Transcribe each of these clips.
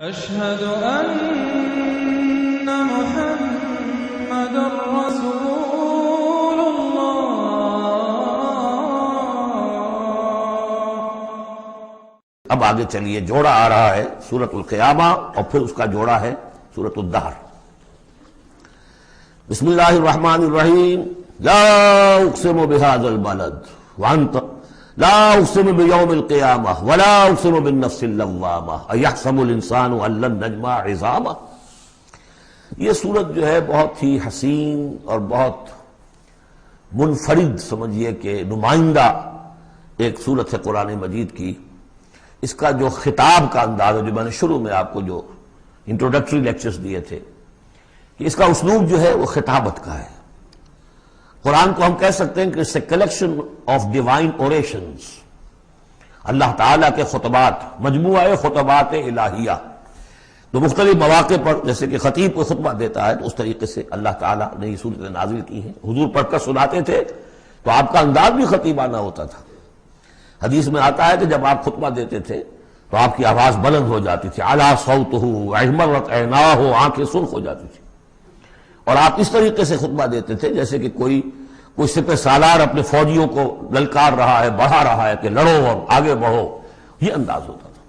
أشهد أن محمد رسول الله۔ اب آگے چلیے، جوڑا آ رہا ہے سورۃ القیامہ اور پھر اس کا جوڑا ہے سورۃ الدہر۔ بسم اللہ الرحمن الرحیم۔ لا اقسم بهذا البلد وانت لا اقسم بیوم القیامہ ولا اقسم بالنفس اللوامہ ایحسب الانسان ان لن نجمع عظامہ۔ یہ سورت جو ہے بہت ہی حسین اور بہت منفرد سمجھیے کہ نمائندہ ایک سورت ہے قرآن مجید کی۔ اس کا جو خطاب کا انداز ہے، جو میں نے شروع میں آپ کو جو انٹروڈکٹری لیکچرز دیے تھے، کہ اس کا اسلوب جو ہے وہ خطابت کا ہے۔ قرآن کو ہم کہہ سکتے ہیں کہ it's a collection of divine orations، اللہ تعالیٰ کے خطبات، مجموعہ خطبات الہیہ، تو مختلف مواقع پر جیسے کہ خطیب کو خطبہ دیتا ہے تو اس طریقے سے اللہ تعالیٰ نے یہ صورتیں نازل کی ہیں۔ حضور پڑھ کر سناتے تھے تو آپ کا انداز بھی خطیبانہ ہوتا تھا۔ حدیث میں آتا ہے کہ جب آپ خطبہ دیتے تھے تو آپ کی آواز بلند ہو جاتی تھی، اعلیٰ صوتہ احمرت عیناہ، آنکھیں سرخ ہو جاتی تھی، اور آپ اس طریقے سے خطبہ دیتے تھے جیسے کہ کوئی سپہ سالار اپنے فوجیوں کو للکار رہا ہے، بڑھا رہا ہے کہ لڑو اور آگے بڑھو، یہ انداز ہوتا تھا۔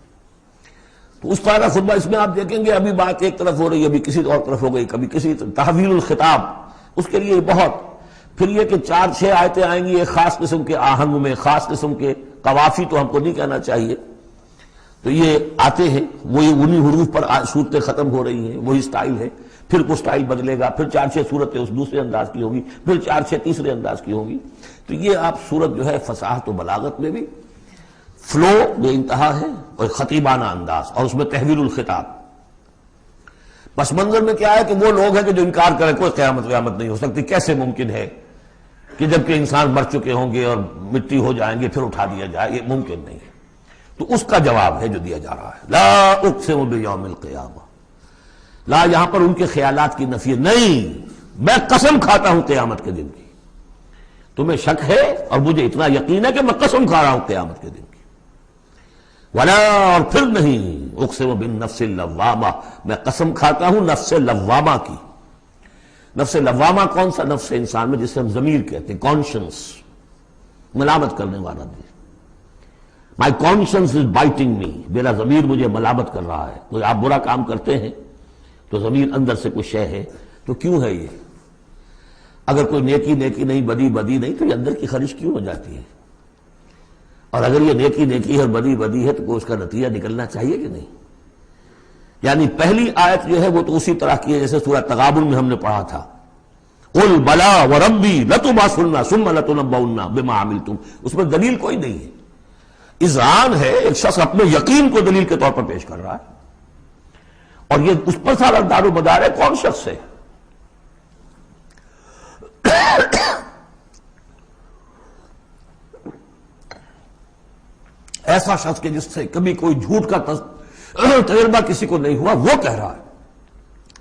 تو اس طرح کا خطبہ اس میں آپ دیکھیں گے ابھی بات ایک طرف ہو رہی ہے، ابھی کسی اور طرف ہو گئی، کبھی کسی تحویل الخطاب، اس کے لیے بہت، پھر یہ کہ 4-6 آیتیں آئیں گی ایک خاص قسم کے آہنگ میں، خاص قسم کے قوافی تو ہم کو نہیں کہنا چاہیے، تو یہ آتے ہیں، وہی انہی حروف پر صورتیں ختم ہو رہی ہیں، وہی سٹائل ہے، پھر کوئی سٹائل بدلے گا، پھر 4-6 صورتیں اس دوسرے انداز کی ہوگی، پھر 4-6 تیسرے انداز کی ہوگی۔ تو یہ آپ صورت جو ہے فصاحت و بلاغت میں بھی فلو بے انتہا ہے، اور خطیبانہ انداز، اور اس میں تحویل الخطاب۔ پس منظر میں کیا ہے کہ وہ لوگ ہیں کہ جو انکار کریں کوئی قیامت نہیں ہو سکتی، کیسے ممکن ہے کہ جبکہ انسان مر چکے ہوں گے اور مٹی ہو جائیں گے پھر اٹھا دیا جائے، یہ ممکن نہیں ہے۔ تو اس کا جواب ہے جو دیا جا رہا ہے، لا اقسم بیوم القیامہ۔ لا یہاں پر ان کے خیالات کی نفی نہیں، میں قسم کھاتا ہوں قیامت کے دن کی۔ تمہیں شک ہے اور مجھے اتنا یقین ہے کہ میں قسم کھا رہا ہوں قیامت کے دن کی۔ ولا، اور پھر نہیں، اقسم بالنفس اللوامہ، میں قسم کھاتا ہوں نفس لوامہ کی۔ نفس لوامہ کون سا نفس انسان میں جسے ہم ضمیر کہتے ہیں، کانشنس، ملامت کرنے والا دل۔ مائی کانشنس از بائٹنگ می، میرا ضمیر مجھے ملامت کر رہا ہے۔ کوئی آپ برا کام کرتے ہیں تو ضمیر اندر سے کوئی شے ہے، تو کیوں ہے یہ؟ اگر کوئی نیکی نہیں، بدی نہیں، تو یہ اندر کی خرش کیوں ہو جاتی ہے؟ اور اگر یہ نیکی ہے اور بدی ہے تو کوئی اس کا نتیجہ نکلنا چاہیے کہ نہیں؟ یعنی پہلی آیت جو ہے وہ تو اسی طرح کی ہے جیسے سورہ تغابن میں ہم نے پڑھا تھا، قل بلا وربی لتبعثن ثم لتنبؤن بما عملتم، اس میں دلیل کوئی نہیں ہے، اذعان ہے، ایک شخص اپنے یقین کو دلیل کے طور پر پیش کر رہا ہے، اور یہ اس پر سارا دار و مدار ہے کون شخص ہے؟ ایسا شخص کہ جس سے کبھی کوئی جھوٹ کا تجربہ کسی کو نہیں ہوا، وہ کہہ رہا ہے۔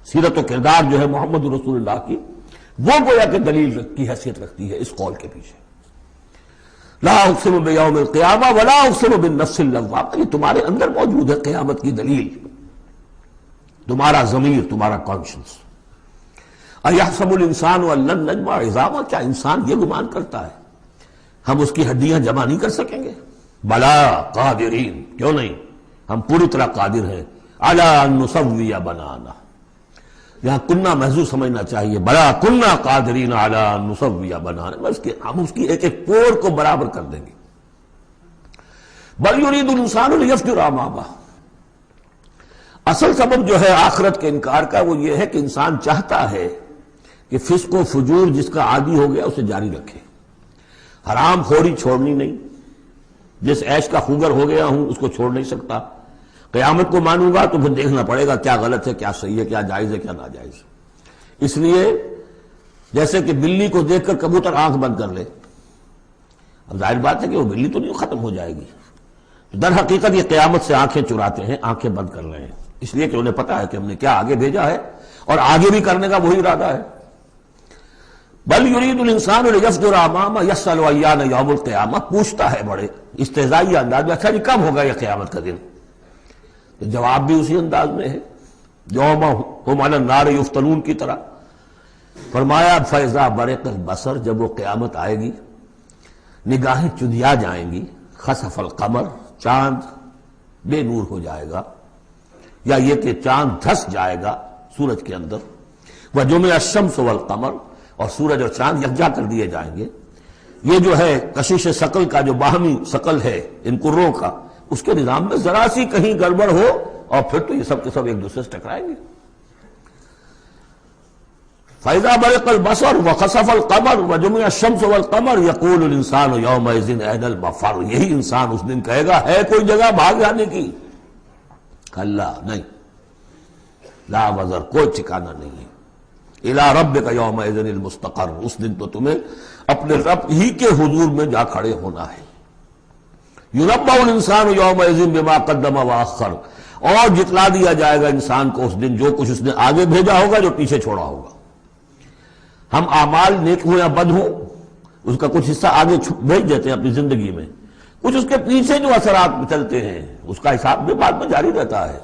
سیرت و کردار جو ہے محمد رسول اللہ کی، وہ گویا کہ دلیل کی حیثیت رکھتی ہے اس قول کے پیچھے۔ لا اقسم بیوم القیامہ ولا اقسم بالنفس اللوامہ، یہ تمہارے اندر موجود ہے قیامت کی دلیل، تمہارا ضمیر، تمہارا کانشنس۔ ایحسب الانسان ان لن نجمع عظامہ، کیا انسان یہ گمان کرتا ہے ہم اس کی ہڈیاں جمع نہیں کر سکیں گے؟ بلا قادرین، کیوں نہیں، ہم پوری طرح قادر ہیں، علی ان نسوی بنانا، یہاں کنہ محذوف سمجھنا چاہیے، بلا کنہ قادرین علی ان نسوی بنانا، ہم اس کی ایک پور کو برابر کر دیں گے۔ بل یرید الانسان لیفجر امامہ، اصل سبب جو ہے آخرت کے انکار کا وہ یہ ہے کہ انسان چاہتا ہے کہ فسق و فجور جس کا عادی ہو گیا اسے جاری رکھے، حرام خوری چھوڑنی نہیں، جس عیش کا خوگر ہو گیا ہوں اس کو چھوڑ نہیں سکتا، قیامت کو مانوں گا تو پھر دیکھنا پڑے گا کیا غلط ہے، کیا صحیح ہے، کیا جائز ہے، کیا ناجائز ہے۔ اس لیے جیسے کہ بلی کو دیکھ کر کبوتر آنکھ بند کر لے، اب ظاہر بات ہے کہ وہ بلی تو نہیں ختم ہو جائے گی، در حقیقت یہ قیامت سے آنکھیں چراتے ہیں، آنکھیں بند کر رہے ہیں، اس لیے کہ انہیں پتا ہے کہ ہم نے کیا آگے بھیجا ہے اور آگے بھی کرنے کا وہی ارادہ ہے۔ بل یرید الانسان لیفجر امامہ یسأل ایان یوم القیامہ، پوچھتا ہے بڑے استہزائی انداز میں، اچھا جی کب ہوگا یہ قیامت کا دن؟ جواب بھی اسی انداز میں ہے، یوم ہم علی النار یفتنون کی طرح۔ فرمایا فیضا برق البصر، جب وہ قیامت آئے گی نگاہیں چندیا جائیں گی، خسف القمر، چاند بے نور ہو جائے گا، یا یہ کہ چاند دھس جائے گا سورج کے اندر، وجمع الشمس والقمر، اور سورج اور چاند یکجا کر دیے جائیں گے۔ یہ جو ہے کشش ثقل کا جو باہمی ثقل ہے ان کروں کا، اس کے نظام میں ذرا سی کہیں گڑبڑ ہو اور پھر تو یہ سب کے سب ایک دوسرے سے ٹکرائیں گے۔ فَإِذَا بَرِقَ الْبَصَرُ وَخَسَفَ الْقَمَرُ وَجُمِعَ الشَّمْسُ وَالْقَمَرُ يَقُولُ الْإِنسَانُ يَوْمَئِذٍ أَيْنَ الْمَفَرُّ، یہی انسان اس دن کہے گا ہے کوئی جگہ بھاگ جانے کی؟ کلا، نہیں، لا وزر، کوئی ٹھکانہ نہیں ہے۔ اِلَىٰ رَبِّكَ يَوْمَئِذٍ الْمُسْتَقَرُّ، اس دن تو تمہیں اپنے رب ہی کے حضور میں جا کھڑے ہونا ہے۔ يُنَبَّأُ الْإِنسَانُ يَوْمَئِذٍ بِمَا قَدَّمَ وَأَخَّرَ، اور جتلا دیا جائے گا انسان کو اس دن جو کچھ اس نے آگے بھیجا ہوگا، جو پیچھے چھوڑا ہوگا۔ ہم اعمال نیک ہوں یا بد ہوں، اس کا کچھ حصہ آگے بھیج دیتے ہیں اپنی زندگی میں، کچھ اس کے پیچھے جو اثرات چلتے ہیں اس کا حساب بھی بعد میں جاری رہتا ہے۔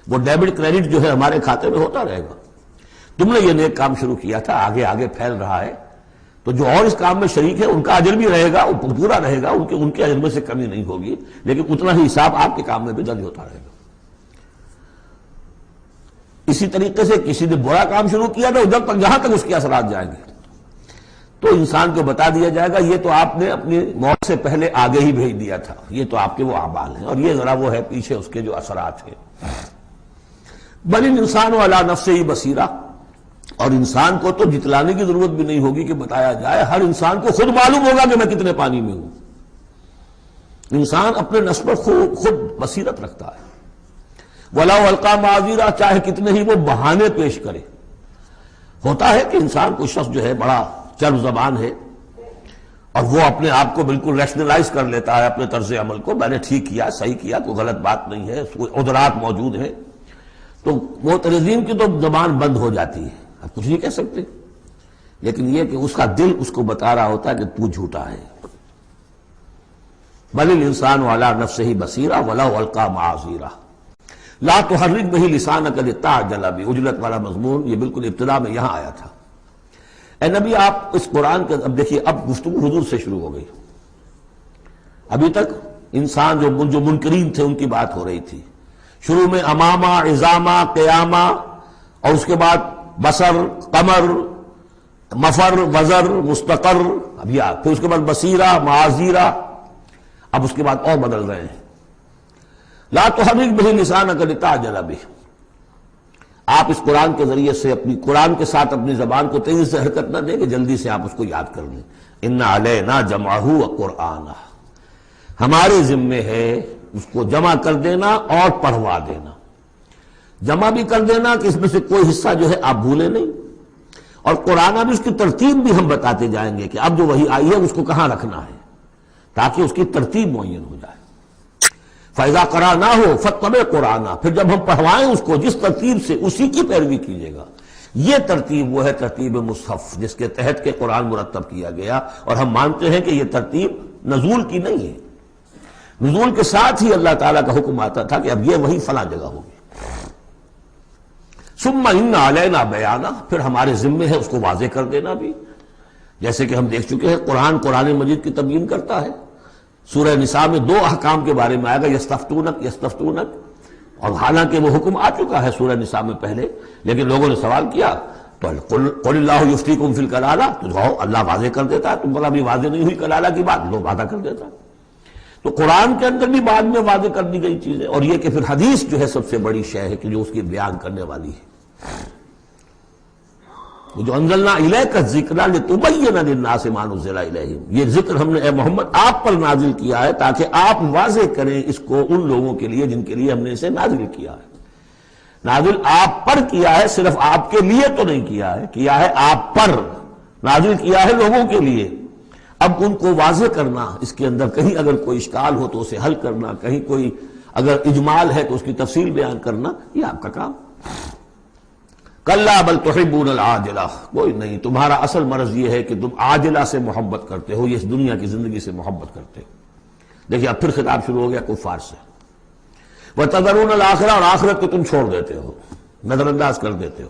وہ ڈیبٹ کریڈٹ جو ہے ہمارے کھاتے میں ہوتا رہے گا۔ تم نے یہ نیک کام شروع کیا تھا، آگے آگے پھیل رہا ہے، تو جو اور اس کام میں شریک ہے ان کا اجر بھی رہے گا، وہ پورا رہے گا، ان کے اجر میں سے کمی نہیں ہوگی، لیکن اتنا ہی حساب آپ کے کام میں بھی درج ہوتا رہے گا۔ اسی طریقے سے کسی نے برا کام شروع کیا تو جب تک جہاں تک اس کے اثرات جائیں گے تو انسان کو بتا دیا جائے گا یہ تو آپ نے اپنی موت سے پہلے آگے ہی بھیج دیا تھا، یہ تو آپ کے وہ اعمال ہیں، اور یہ ذرا وہ ہے پیچھے اس کے جو اثرات ہیں۔ بل الانسان علی نفسہ بصیرہ، اور انسان کو تو جتلانے کی ضرورت بھی نہیں ہوگی کہ بتایا جائے، ہر انسان کو خود معلوم ہوگا کہ میں کتنے پانی میں ہوں۔ انسان اپنے نفس پر خود بصیرت رکھتا ہے۔ وَلَوْ أَلْقَىٰ مَعَاذِيرًا، چاہے کتنے ہی وہ بہانے پیش کرے۔ ہوتا ہے کہ انسان کو شخص جو ہے بڑا چرب زبان ہے اور وہ اپنے آپ کو بالکل ریشنلائز کر لیتا ہے اپنے طرز عمل کو، میں نے ٹھیک کیا، صحیح کیا، کوئی غلط بات نہیں ہے، کوئی عذرات موجود ہیں، تو معترضین کی تو زبان بند ہو جاتی ہے، اب کچھ نہیں کہہ سکتے، لیکن یہ کہ اس کا دل اس کو بتا رہا ہوتا ہے کہ تو جھوٹا ہے۔ بل الانسان علی نفسہ بصیرہ ولو القیٰ معاذیرہ لا تحرک بہ لسانک لتعجل بہ، عجلت والا مضمون یہ بالکل ابتدا میں یہاں آیا تھا۔ اے نبی آپ اس قرآن کے، اب دیکھیے اب گفتگو حضور سے شروع ہو گئی۔ ابھی تک انسان جو منکرین تھے ان کی بات ہو رہی تھی، شروع میں امامہ، عظامہ، قیامہ، اور اس کے بعد بصر، قمر، مفر، وزر، مستقر، اب یہ پھر اس کے بعد بصیرہ، معاذیرہ، اب اس کے بعد اور بدل رہے ہیں۔ لا تحرک بہ لسانک لتعجل بہ، آپ اس قرآن کے ذریعے سے اپنی قرآن کے ساتھ اپنی زبان کو تیزی سے حرکت نہ دیں کہ جلدی سے آپ اس کو یاد کر لیں۔ ان علینا جمعہ وقرآنہ، ہمارے ذمے ہے اس کو جمع کر دینا اور پڑھوا دینا۔ جمع بھی کر دینا کہ اس میں سے کوئی حصہ جو ہے آپ بھولیں نہیں، اور قرآن بھی اس کی ترتیب بھی ہم بتاتے جائیں گے کہ اب جو وہی آئی ہے اس کو کہاں رکھنا ہے، تاکہ اس کی ترتیب معین ہو جائے۔ فَإِذَا قَرَأْنَاهُ فَاتَّبِعْ قُرْآنَهُ، پھر جب ہم پڑھوائیں اس کو جس ترتیب سے اسی کی پیروی کیجیے گا۔ یہ ترتیب وہ ہے ترتیب مصحف جس کے تحت کے قرآن مرتب کیا گیا، اور ہم مانتے ہیں کہ یہ ترتیب نزول کی نہیں ہے، نزول کے ساتھ ہی اللہ تعالیٰ کا حکم آتا تھا کہ اب یہ وہی فلاں جگہ ہوگی۔ ثُمَّ إِنَّ عَلَيْنَا بَيَانَهُ، پھر ہمارے ذمے ہے اس کو واضح کر دینا بھی، جیسے کہ ہم دیکھ چکے ہیں قرآن مجید کی تبیین کرتا ہے۔ سورہ نساء میں دو احکام کے بارے میں آئے گا، یستفتونک، اور حالانکہ وہ حکم آ چکا ہے سورہ نساء میں پہلے، لیکن لوگوں نے سوال کیا تو قل اللہ یفتیکم فی الکلالہ، تو جاؤ اللہ واضح کر دیتا ہے، تم پر ابھی واضح نہیں ہوئی کلالہ کی بات، لوگ واضح کر دیتا ہے۔ تو قرآن کے اندر بھی بعد میں واضح کر دی گئی چیزیں، اور یہ کہ پھر حدیث جو ہے سب سے بڑی شے ہے کہ جو اس کی بیان کرنے والی ہے۔ وہ جو انزلنا الیک الذکر لتبین للناس ما نزل الیہم، یہ ذکر ہم نے اے محمد آپ پر نازل کیا ہے تاکہ آپ واضح کریں اس کو ان لوگوں کے لیے جن کے لیے ہم نے اسے نازل کیا ہے۔ نازل آپ پر کیا ہے، صرف آپ کے لیے تو نہیں کیا ہے آپ پر، نازل کیا ہے لوگوں کے لیے۔ اب ان کو واضح کرنا، اس کے اندر کہیں اگر کوئی اشکال ہو تو اسے حل کرنا، کہیں کوئی اگر اجمال ہے تو اس کی تفصیل بیان کرنا، یہ آپ کا کام۔ کلا بل تحبون العاجلہ، کوئی نہیں، تمہارا اصل مرض یہ ہے کہ تم عاجلہ سے محبت کرتے ہو، یہ اس دنیا کی زندگی سے محبت کرتے ہو۔ دیکھیے اب پھر خطاب شروع ہو گیا کفار سے۔ وَتَذَرُونَ الْآخِرَةَ، اور آخرت کو تم چھوڑ دیتے ہو، نظر انداز کر دیتے ہو۔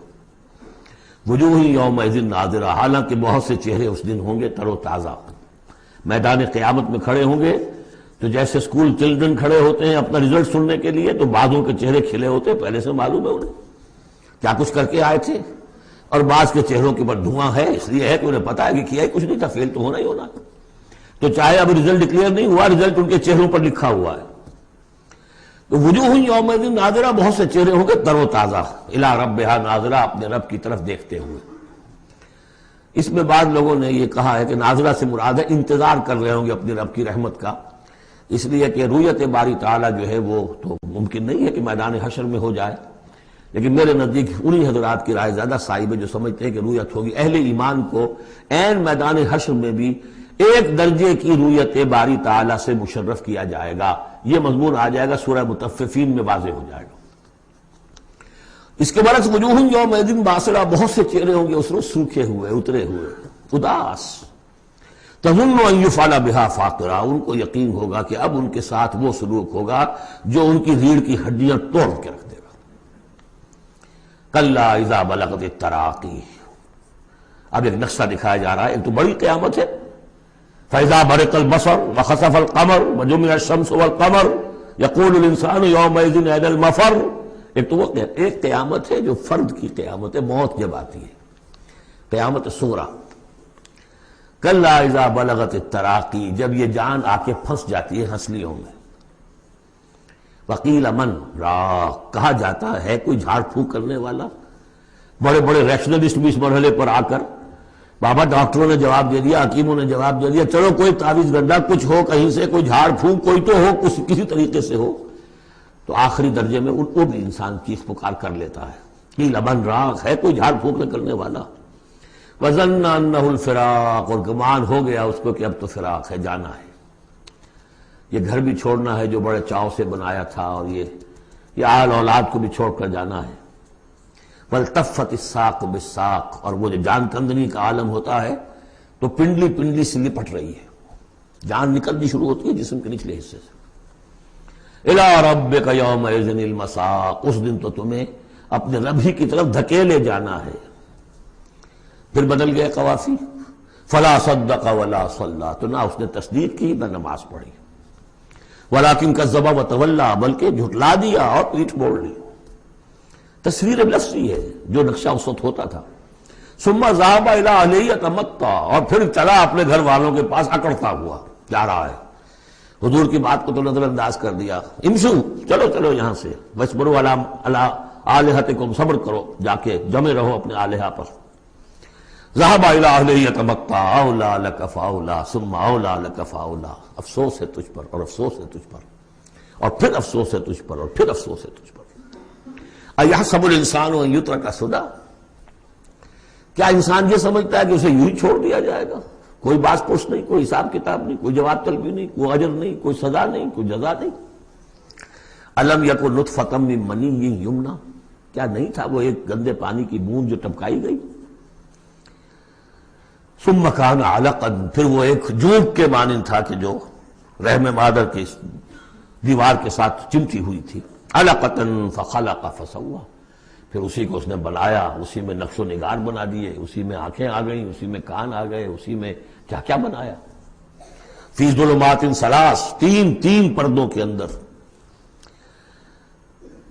وجوہ یومئذ ناظرہ، حالانکہ بہت سے چہرے اس دن ہوں گے تر و تازہ، میدان قیامت میں کھڑے ہوں گے تو جیسے اسکول چلڈرن کھڑے ہوتے ہیں اپنا رزلٹ سننے کے لیے، تو بعضوں کے چہرے کھلے ہوتے ہیں، پہلے سے معلوم ہے انہیں کیا کچھ کر کے آئے تھے، اور بعض کے چہروں کے اوپر دھواں ہے، اس لیے ہے کہ انہیں پتا ہے کہ کیا ہی کچھ نہیں تھا، فیل تو ہونا ہی ہونا، تو چاہے اب رزلٹ ڈکلیئر نہیں ہوا، رزلٹ ان کے چہروں پر لکھا ہوا ہے۔ تو وجوہ یومئذ ناظرہ، بہت سے چہرے ہوں گے تر و تازہ، الی ربہا ناظرہ، اپنے رب کی طرف دیکھتے ہوئے۔ اس میں بعض لوگوں نے یہ کہا ہے کہ ناظرہ سے مراد ہے انتظار کر رہے ہوں گے اپنے رب کی رحمت کا، اس لیے کہ رؤیت باری تعالیٰ جو ہے وہ تو ممکن نہیں ہے کہ میدان حشر میں ہو جائے، لیکن میرے نزدیک انہی حضرات کی رائے زیادہ صائب ہے جو سمجھتے ہیں کہ رؤیت ہوگی۔ اہل ایمان کو عین میدان حشر میں بھی ایک درجے کی رؤیت باری تعالیٰ سے مشرف کیا جائے گا، یہ مضمون آ جائے گا سورہ مطففین میں واضح ہو جائے گا۔ اس کے برعکس وجوہ یومئذ باسرہ، بہت سے چہرے ہوں گے اس روز سوکھے ہوئے، اترے ہوئے، اداس، تظن ان یفعل بہا فاقرہ، ان کو یقین ہوگا کہ اب ان کے ساتھ وہ سلوک ہوگا جو ان کی ریڑھ کی ہڈیاں توڑ کے رکھ دے گا۔ کلا اذا بلغت التراقی، اب ایک نقشہ دکھایا جا رہا ہے، ایک تو بڑی قیامت ہے، فَإِذَا بَرِقَ الْبَصَرُ وَخَسَفَ الْقَمَرُ وَجُمِعَ الشَّمْسُ وَالْقَمَرُ يَقُولُ الْإِنسَانُ يَوْمَئِذٍ أَيْنَ الْمَفَرُّ۔ ایک تو وہ ایک قیامت ہے جو فرد کی قیامت ہے، موت جب آتی ہے، قیامت صغریٰ۔ کلا اذا بلغت التراقی، جب یہ جان آ کے پھنس جاتی ہے ہنسلیوں میں۔ وقیل من راق، کہا جاتا ہے کوئی جھاڑ پھونک کرنے والا۔ بڑے بڑے ریشنلسٹ بھی اس مرحلے پر آ کر، بابا ڈاکٹروں نے جواب دے دیا، حکیموں نے جواب دے دیا، چلو کوئی تعویذ گنڈا کچھ ہو کہیں سے، کوئی جھاڑ پھونک کوئی تو ہو، کسی طریقے سے ہو، تو آخری درجے میں وہ بھی انسان چیخ پکار کر لیتا ہے۔ قیل من راق، ہے کوئی جھاڑ پھونک نہ کرنے والا۔ وظن انہ الفراق، اور گمان ہو گیا اس کو کہ اب تو فراق ہے، جانا ہے، یہ گھر بھی چھوڑنا ہے جو بڑے چاؤ سے بنایا تھا، اور یہ آل اولاد کو بھی چھوڑ کر جانا ہے۔ والتفت الساق بالساق، اور وہ جو جان کندنی کا عالم ہوتا ہے تو پنڈلی پنڈلی سے لپٹ رہی ہے، جان نکلنی شروع ہوتی ہے جسم کے نچلے حصے سے۔ الی ربک یومئذ المساق، اس دن تو تمہیں اپنے رب ہی کی طرف دھکیلے جانا ہے۔ پھر بدل گئے قوافی، فلا صدق ولا صلی، تو نہ اس نے تصدیق کی نہ نماز پڑھی، ولکن کذب وتولی، بلکہ جھٹلا دیا اور پیٹھ موڑ لی۔ تصویر لفظی ہے جو نقشہ اس وقت ہوتا تھا۔ ثم ذهب الى اهله يتمطى، اور پھر چلا اپنے گھر والوں کے پاس اکڑتا ہوا جا رہا ہے۔ حضور کی بات کو تو نظر انداز کر دیا، امشو، چلو چلو یہاں سے، وَاصْبِرُوا عَلَىٰ آلِهَتِكُمْ، صبر کرو، جا کے جمے رہو اپنے آلہہ پر۔ ذهب الى اهله يتمطى، اولى لك فاولى ثم اولى لك فاولى، افسوس ہے تجھ پر اور افسوس ہے تجھ پر، اور پھر افسوس ہے تجھ پر اور پھر افسوس ہے تجھ پر۔ اَيَحْسَبُ الْإِنسَانُ أَن يُتْرَكَ سُدًى، کیا انسان یہ سمجھتا ہے کہ اسے یوں ہی چھوڑ دیا جائے گا، کوئی باز پوچھ نہیں، کوئی حساب کتاب نہیں، کوئی جواب طلبی نہیں، کوئی اجر نہیں، کوئی سزا نہیں، کوئی جزا نہیں۔ أَلَمْ يَكُن نُطْفَةً مِّن مَّنِيٍّ يُمْنَىٰ، کیا نہیں تھا وہ ایک گندے پانی کی بوند جو ٹپکائی گئی۔ ثُمَّ كَانَ عَلَقًا، پھر وہ ایک جوک کے مانند تھا کہ جو رحم مادر کی دیوار کے ساتھ چمٹی ہوئی تھی۔ عَلَقَةً فَخَلَقَ فَسَوَّىٰ، پھر اسی کو اس نے بنایا، اسی میں نقش و نگار بنا دیے، اسی میں آنکھیں آ گئیں، اسی میں کان آ گئے، اسی میں کیا کیا بنایا۔ فی ظلمات ثلاث، تین پردوں کے اندر۔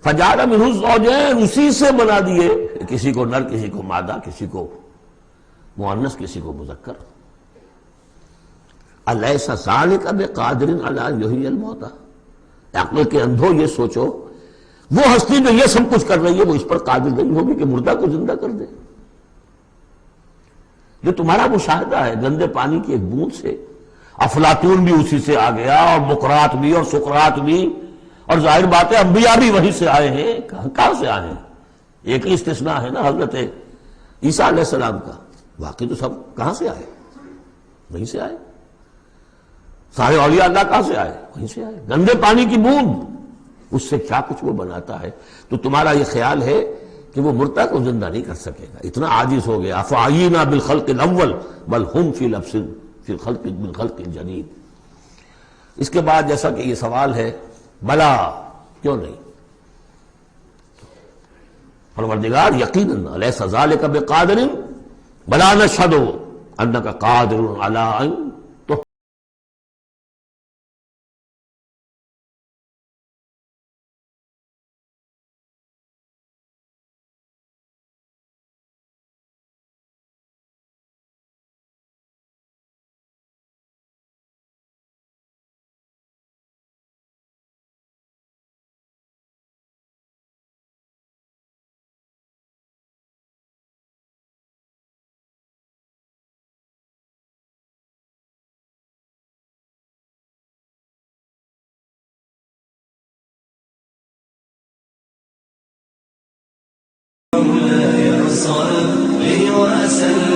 فجعل منہ الزوجین، اسی سے بنا دیے، کسی کو نر، کسی کو مادہ، کسی کو مؤنث، کسی کو مذکر۔ الیس ذلک بقادر علی ان یحیی الموتى، عقل کے اندھو یہ سوچو، وہ ہستی جو یہ سب کچھ کر رہی ہے وہ اس پر قادر نہیں ہوگی کہ مردہ کو زندہ کر دے؟ جو تمہارا مشاہدہ ہے گندے پانی کی ایک بوند سے، افلاطون بھی اسی سے آ گیا، اور بقراط بھی، اور سقراط بھی، اور ظاہر بات ہے انبیاء بھی وہیں سے آئے ہیں۔ کہاں سے آئے ہیں؟ ایک ہی استثناء ہے نا حضرت عیسیٰ علیہ السلام کا، باقی تو سب کہاں سے آئے؟ وہیں سے آئے۔ سارے اولیاء اللہ کہاں سے آئے؟ وہیں سے آئے۔ گندے پانی کی بوند، اس سے کیا کچھ وہ بناتا ہے۔ تو تمہارا یہ خیال ہے کہ وہ مردہ کو زندہ نہیں کر سکے گا، اتنا عاجز ہو گیا۔ افعینا بالخلق الاول بل ہم فی لبس فی الخلق بالخلق الجدید۔ اس کے بعد جیسا کہ یہ سوال ہے، بلا کیوں نہیں؟ پروردگار یقیناً الیس ذالک بقادر بلا نشہد انک قادر علی ان مولاي صل وسلم